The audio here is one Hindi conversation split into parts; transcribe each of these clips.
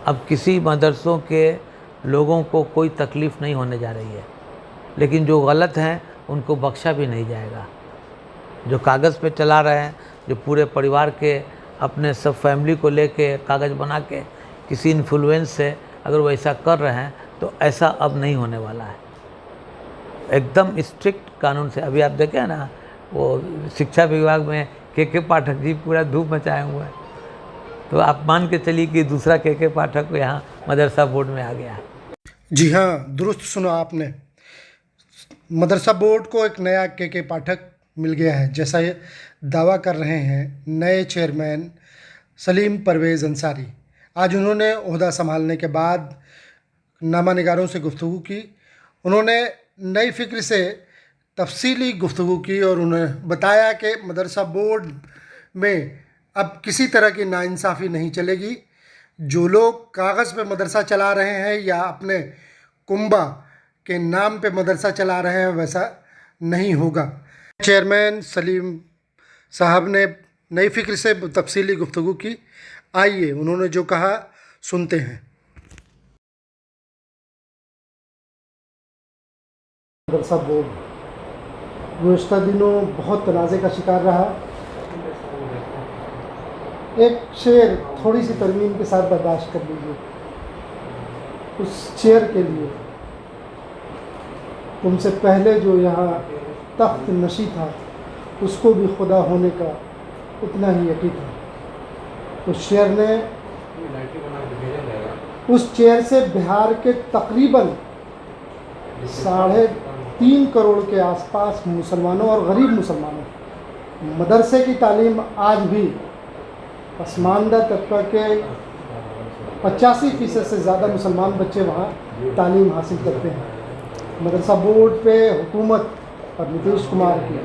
अब किसी मदरसों के लोगों को कोई तकलीफ़ नहीं होने जा रही है, लेकिन जो गलत हैं उनको बख्शा भी नहीं जाएगा। जो कागज़ पे चला रहे हैं, जो पूरे परिवार के अपने सब फैमिली को लेके कागज़ बना के किसी इन्फ्लुएंस से अगर वो ऐसा कर रहे हैं तो ऐसा अब नहीं होने वाला है। एकदम स्ट्रिक्ट कानून से। अभी आप देखें ना, वो शिक्षा विभाग में के पाठक जी पूरा धूप मचाए हुए हैं, तो आप मान के चलिए कि दूसरा के पाठक यहाँ मदरसा बोर्ड में आ गया है। जी हाँ, दुरुस्त सुना आपने। मदरसा बोर्ड को एक नया के पाठक मिल गया है, जैसा ये दावा कर रहे हैं नए चेयरमैन सलीम परवेज़ अंसारी। आज उन्होंने ओहदा संभालने के बाद नामानिगारों से गुफ्तगू की। उन्होंने नई फ़िक्र से तफसीली गुफ्तगू की और उन्हें बताया कि मदरसा बोर्ड में अब किसी तरह की नाइंसाफ़ी नहीं चलेगी। जो लोग कागज़ पे मदरसा चला रहे हैं या अपने कुंबा के नाम पे मदरसा चला रहे हैं, वैसा नहीं होगा। चेयरमैन सलीम साहब ने नई फ़िक्र से तफसीली गुफ्तगू की। आइए उन्होंने जो कहा सुनते हैं। मदरसा बोर्ड गुज़श्ता दिनों बहुत तनाज़े का शिकार रहा। एक शेर थोड़ी सी तरमीम के साथ बर्दाश्त कर लीजिए। उस शेर के लिए तुमसे पहले जो यहाँ तख्त नशी था उसको भी खुदा होने का इतना ही यकीन था। उस शेर ने उस चेयर से बिहार के तकरीबन 3.5 करोड़ के आसपास मुसलमानों और गरीब मुसलमानों मदरसे की तालीम आज भी पसमानदा तबका के 85% से ज़्यादा मुसलमान बच्चे वहाँ तालीम हासिल करते हैं। मदरसा बोर्ड पे हुकूमत और नीतीश कुमार की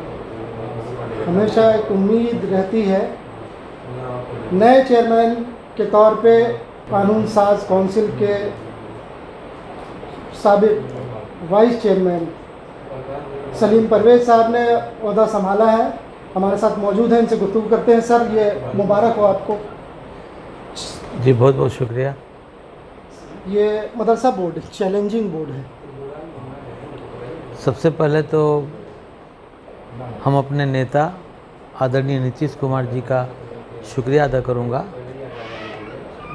हमेशा एक उम्मीद रहती है। नए चेयरमैन के तौर पे कानून साज कौंसिल के साबिक वाइस चेयरमैन सलीम परवेज़ साहब ने ओहदा संभाला है, हमारे साथ मौजूद हैं। इनसे गुफ्तगू करते हैं। सर, ये मुबारक हो आपको। जी बहुत बहुत शुक्रिया। ये मदरसा बोर्ड चैलेंजिंग बोर्ड है। सबसे पहले तो हम अपने नेता आदरणीय नीतीश कुमार जी का शुक्रिया अदा करूंगा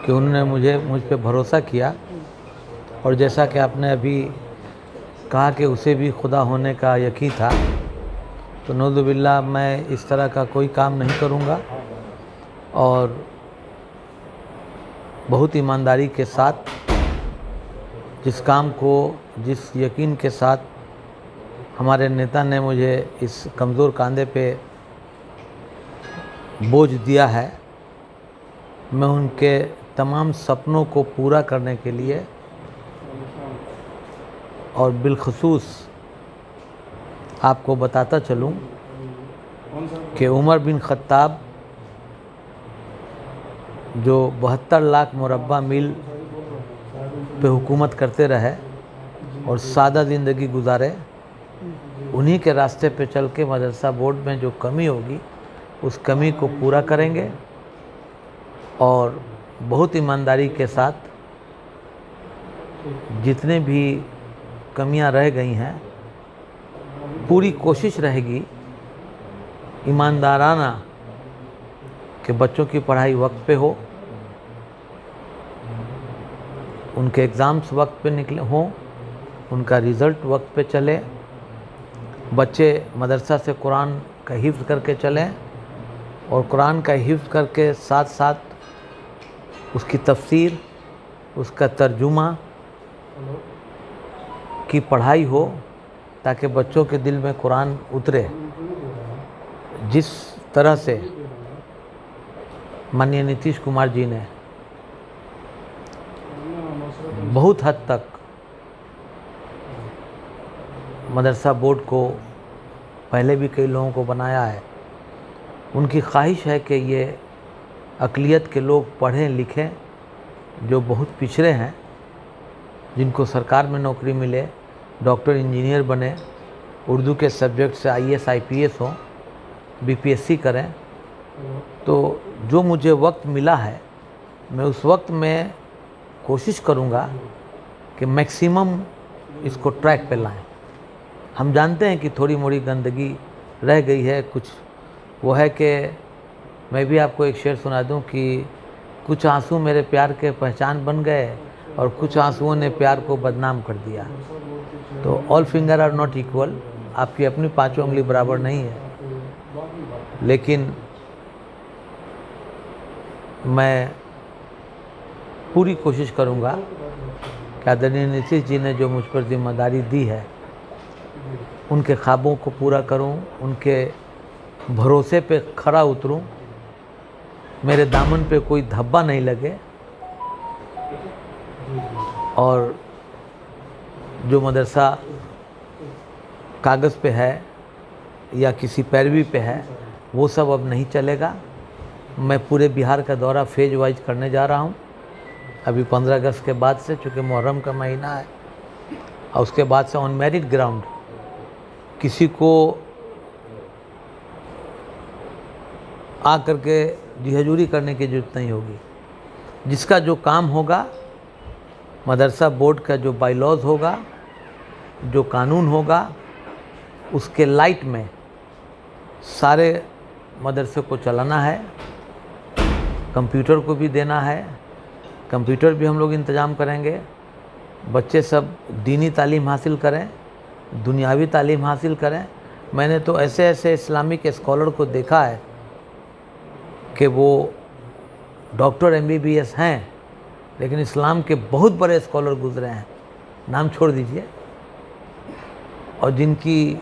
कि उन्होंने मुझ पे भरोसा किया, और जैसा कि आपने अभी कहा कि उसे भी खुदा होने का यकीन था, तो नौज़ुबिल्लाह मैं इस तरह का कोई काम नहीं करूंगा और बहुत ईमानदारी के साथ जिस काम को, जिस यकीन के साथ हमारे नेता ने मुझे इस कमज़ोर कंधे पे बोझ दिया है, मैं उनके तमाम सपनों को पूरा करने के लिए और बिलखुसूस आपको बताता चलूं कि उमर बिन ख़त्ताब जो 72 लाख मुरब्बा मील पे हुकूमत करते रहे और सादा ज़िंदगी गुजारे, उन्हीं के रास्ते पे चल के मदरसा बोर्ड में जो कमी होगी उस कमी को पूरा करेंगे और बहुत ईमानदारी के साथ जितने भी कमियां रह गई हैं पूरी कोशिश रहेगी ईमानदाराना कि बच्चों की पढ़ाई वक्त पे हो, उनके एग्ज़ाम्स वक्त पे निकले हों, उनका रिज़ल्ट वक्त पे चले, बच्चे मदरसा से कुरान का हिफ्ज़ करके चलें और कुरान का हिफ्ज़ करके साथ साथ उसकी तफसीर, उसका तर्जुमा की पढ़ाई हो, ताकि बच्चों के दिल में कुरान उतरे। जिस तरह से माननीय नीतीश कुमार जी ने बहुत हद तक मदरसा बोर्ड को पहले भी कई लोगों को बनाया है, उनकी ख्वाहिश है कि ये अक़लियत के लोग पढ़ें लिखें जो बहुत पिछड़े हैं, जिनको सरकार में नौकरी मिले, डॉक्टर इंजीनियर बने, उर्दू के सब्जेक्ट से IAS IPS हों, BPSC करें। तो जो मुझे वक्त मिला है, मैं उस वक्त में कोशिश करूँगा कि मैक्सिमम इसको ट्रैक पे लाएं। हम जानते हैं कि थोड़ी मोड़ी गंदगी रह गई है, कुछ वो है कि मैं भी आपको एक शेर सुना दूं कि कुछ आंसू मेरे प्यार के पहचान बन गए और कुछ आंसुओं ने प्यार को बदनाम कर दिया। तो all finger are not equal, आपकी अपनी पांचों उंगली बराबर नहीं है, लेकिन मैं पूरी कोशिश करूंगा कि आदरणीय नीतीश जी ने जो मुझ पर जिम्मेदारी दी है उनके ख्वाबों को पूरा करूं, उनके भरोसे पे खरा उतरूं, मेरे दामन पे कोई धब्बा नहीं लगे और जो मदरसा कागज़ पे है या किसी पैरवी पे है वो सब अब नहीं चलेगा। मैं पूरे बिहार का दौरा फेज वाइज करने जा रहा हूँ। अभी 15 अगस्त के बाद से, चूँकि मुहर्रम का महीना है, और उसके बाद से ऑन मेरिट ग्राउंड किसी को आ करके जी हजूरी करने की ज़रूरत नहीं होगी। जिसका जो काम होगा, मदरसा बोर्ड का जो बाईलॉज होगा, जो कानून होगा, उसके लाइट में सारे मदरसे को चलाना है। कंप्यूटर को भी देना है, कंप्यूटर भी हम लोग इंतज़ाम करेंगे। बच्चे सब दीनी तालीम हासिल करें, दुनियावी तालीम हासिल करें। मैंने तो ऐसे ऐसे इस्लामिक स्कॉलर को देखा है कि वो डॉक्टर MBBS हैं, लेकिन इस्लाम के बहुत बड़े स्कॉलर गुजरे हैं, नाम छोड़ दीजिए, और जिनकी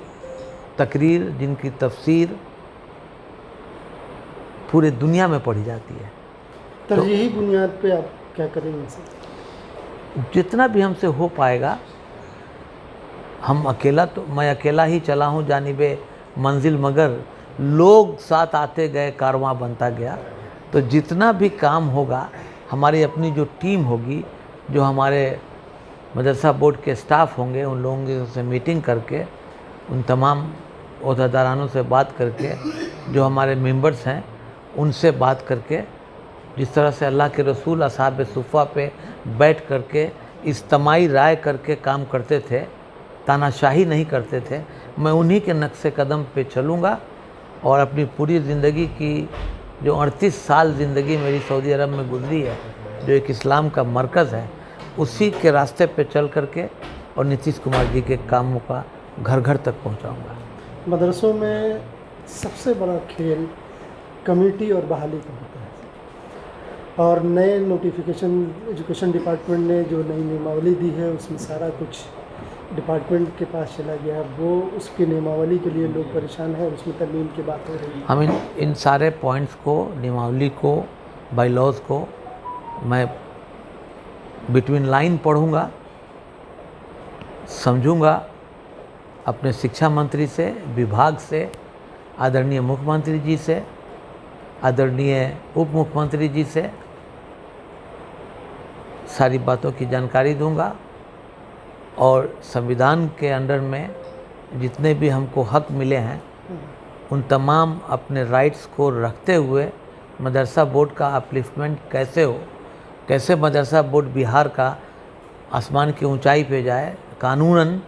तकरीर, जिनकी तफसीर पूरे दुनिया में पढ़ी जाती है। तरजीही बुनियाद पे आप क्या करेंगे सर? जितना भी हमसे हो पाएगा, मैं अकेला ही चला हूँ जानिबे मंजिल, मगर लोग साथ आते गए, कारवां बनता गया। तो जितना भी काम होगा, हमारी अपनी जो टीम होगी, जो हमारे मदरसा बोर्ड के स्टाफ होंगे, उन लोगों से मीटिंग करके, उन तमाम ओहदेदारानों से बात करके, जो हमारे मेंबर्स हैं उनसे बात करके, जिस तरह से अल्लाह के रसूल असहाब सुफ़ा पे बैठ करके इज्तिमाई राय करके काम करते थे, तानाशाही नहीं करते थे, मैं उन्हीं के नक्शे कदम पे चलूँगा और अपनी पूरी ज़िंदगी की जो 38 साल ज़िंदगी मेरी सऊदी अरब में गुजरी है, जो एक इस्लाम का मरकज़ है, उसी के रास्ते पे चल करके और नीतीश कुमार जी के कामों का घर घर तक पहुँचाऊँगा। मदरसों में सबसे बड़ा खेल कमेटी और बहाली का होता है, और नए नोटिफिकेशन एजुकेशन डिपार्टमेंट ने जो नई नियमावली दी है उसमें सारा कुछ डिपार्टमेंट के पास चला गया। वो उसकी नियमावली के लिए लोग परेशान हैं और उसमें तरमीम की बात हो रही है। हम इन सारे पॉइंट्स को, नियमावली को, बाईलॉज को मैं बिटवीन लाइन पढ़ूँगा, समझूँगा, अपने शिक्षा मंत्री से, विभाग से, आदरणीय मुख्यमंत्री जी से, आदरणीय उप मुख्यमंत्री जी से सारी बातों की जानकारी दूंगा और संविधान के अंडर में जितने भी हमको हक मिले हैं उन तमाम अपने राइट्स को रखते हुए मदरसा बोर्ड का अपलिफ्टमेंट कैसे हो, कैसे मदरसा बोर्ड बिहार का आसमान की ऊंचाई पे जाए कानूनन,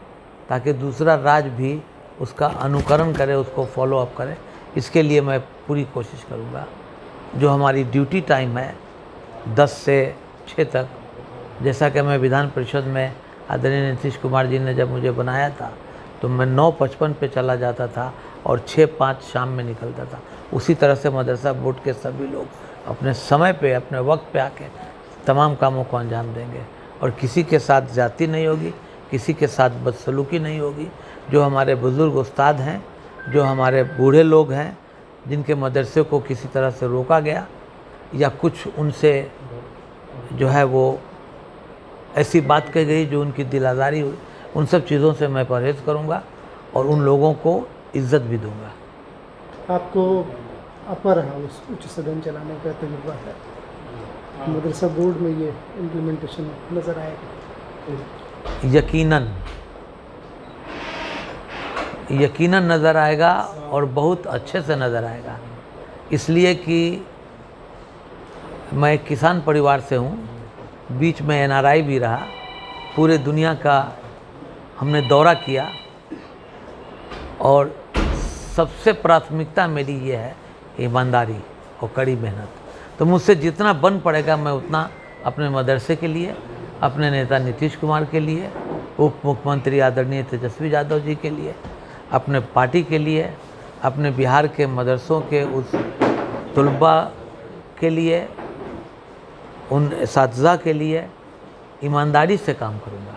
ताकि दूसरा राज्य भी उसका अनुकरण करे, उसको फॉलो अप करे। इसके लिए मैं पूरी कोशिश करूँगा। जो हमारी ड्यूटी टाइम है 10 से 6 तक, जैसा कि मैं विधान परिषद में आदरणीय नीतीश कुमार जी ने जब मुझे बनाया था तो मैं 9:55 पे चला जाता था और 6:05 शाम में निकलता था। उसी तरह से मदरसा बोर्ड के सभी लोग अपने समय पे, अपने वक्त पे आके तमाम कामों को अंजाम देंगे और किसी के साथ ज़्यादती नहीं होगी, किसी के साथ बदसलूकी नहीं होगी। जो हमारे बुज़ुर्ग उस्ताद हैं, जो हमारे बूढ़े लोग हैं, जिनके मदरसे को किसी तरह से रोका गया या कुछ उनसे जो है वो ऐसी बात कही गई जो उनकी दिल आज़ारी हुई, उन सब चीज़ों से मैं परहेज़ करूँगा और उन लोगों को इज़्ज़त भी दूँगा। आपको अपर हाउस उच्च सदन चलाने का तजुर्बा है, मदरसा बोर्ड में ये इम्प्लीमेंटेशन नज़र आएगा? यकीनन नज़र आएगा और बहुत अच्छे से नज़र आएगा। इसलिए कि मैं किसान परिवार से हूँ बीच में NRI भी रहा, पूरे दुनिया का हमने दौरा किया और सबसे प्राथमिकता मेरी ये है ईमानदारी और कड़ी मेहनत। तो मुझसे जितना बन पड़ेगा मैं उतना अपने मदरसे के लिए, अपने नेता नीतीश कुमार के लिए, उप मुख्यमंत्री आदरणीय तेजस्वी यादव जी के लिए, अपने पार्टी के लिए, अपने बिहार के मदरसों के उस तलबा के लिए, उन असातिज़ा के लिए ईमानदारी से काम करूँगा।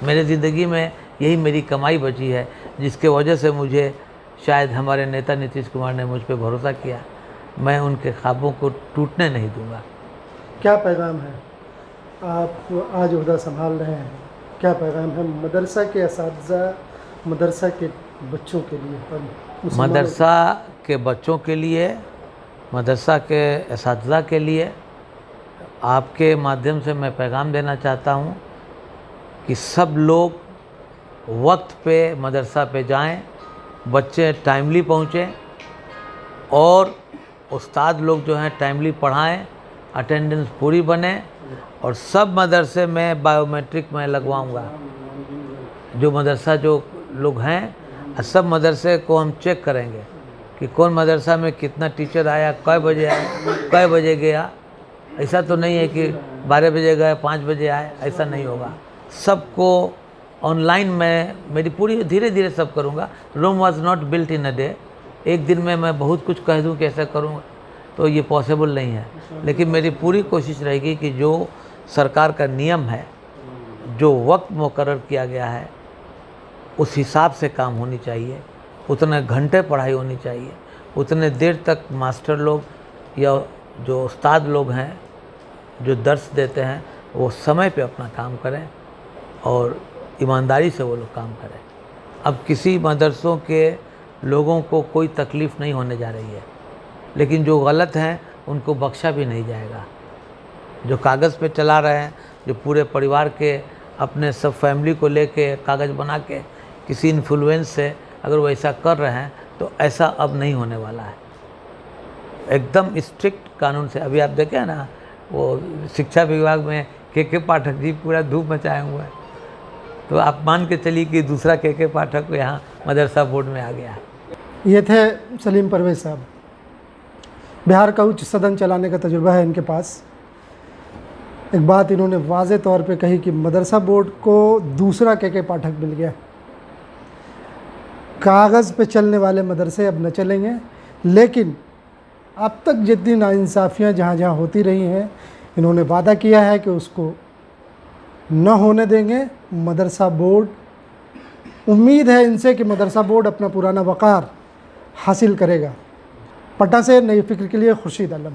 मेरे ज़िंदगी में यही मेरी कमाई बची है, जिसके वजह से मुझे शायद हमारे नेता नीतीश कुमार ने मुझ पर भरोसा किया। मैं उनके ख्वाबों को टूटने नहीं दूंगा। क्या पैगाम है, आप आज ओहदा संभाल रहे हैं, क्या पैगाम है मदरसा के असातिज़ा, मदरसा के बच्चों के लिए और मदरसा के बच्चों के लिए, मदरसा के असातिज़ा के लिए आपके माध्यम से मैं पैगाम देना चाहता हूँ कि सब लोग वक्त पे मदरसा पे जाएं, बच्चे टाइमली पहुँचें और उस्ताद लोग जो हैं टाइमली पढ़ाएं, अटेंडेंस पूरी बने। और सब मदरसे में बायोमेट्रिक मैं लगवाऊंगा। जो मदरसा जो लोग हैं, सब मदरसे को हम चेक करेंगे कि कौन मदरसा में कितना टीचर आया, कै बजे आया, कै बजे गया। ऐसा तो नहीं है कि 12 बजे गए 5 बजे आए, ऐसा नहीं होगा। सबको ऑनलाइन मेरी पूरी धीरे धीरे सब करूँगा। Rome was not built in a day. एक दिन में मैं बहुत कुछ कह दूँ कैसे करूँगा, तो ये पॉसिबल नहीं है। लेकिन मेरी पूरी कोशिश रहेगी कि जो सरकार का नियम है, जो वक्त मुकर्रर किया गया है, उस हिसाब से काम होनी चाहिए। उतने घंटे पढ़ाई होनी चाहिए, उतने देर तक मास्टर लोग या जो उस्ताद लोग हैं जो दर्स देते हैं वो समय पे अपना काम करें और ईमानदारी से वो लोग काम करें। अब किसी मदरसों के लोगों को कोई तकलीफ़ नहीं होने जा रही है, लेकिन जो गलत हैं उनको बख्शा भी नहीं जाएगा। जो कागज़ पे चला रहे हैं, जो पूरे परिवार के अपने सब फैमिली को लेके कागज़ बना के किसी इन्फ्लुएंस से अगर वो ऐसा कर रहे हैं, तो ऐसा अब नहीं होने वाला है। एकदम स्ट्रिक्ट कानून से। अभी आप देखें ना, वो शिक्षा विभाग में के पाठक जी पूरा धूप मचाए हुए हैं, तो आप मान के चलिए कि दूसरा के पाठक यहाँ मदरसा बोर्ड में आ गया है। ये थे सलीम परवेज़ साहब। बिहार का उच्च सदन चलाने का तजुर्बा है इनके पास। एक बात इन्होंने वाज़े तौर पे कही कि मदरसा बोर्ड को दूसरा के पाठक मिल गया। कागज़ पे चलने वाले मदरसे अब न चलेंगे, लेकिन अब तक जितनी नाइंसाफ़ियाँ जहाँ जहाँ होती रही हैं, इन्होंने वादा किया है कि उसको न होने देंगे। मदरसा बोर्ड, उम्मीद है इनसे कि मदरसा बोर्ड अपना पुराना वक़ार हासिल करेगा। पटना से नई फ़िक्र के लिए खुर्शीद आलम।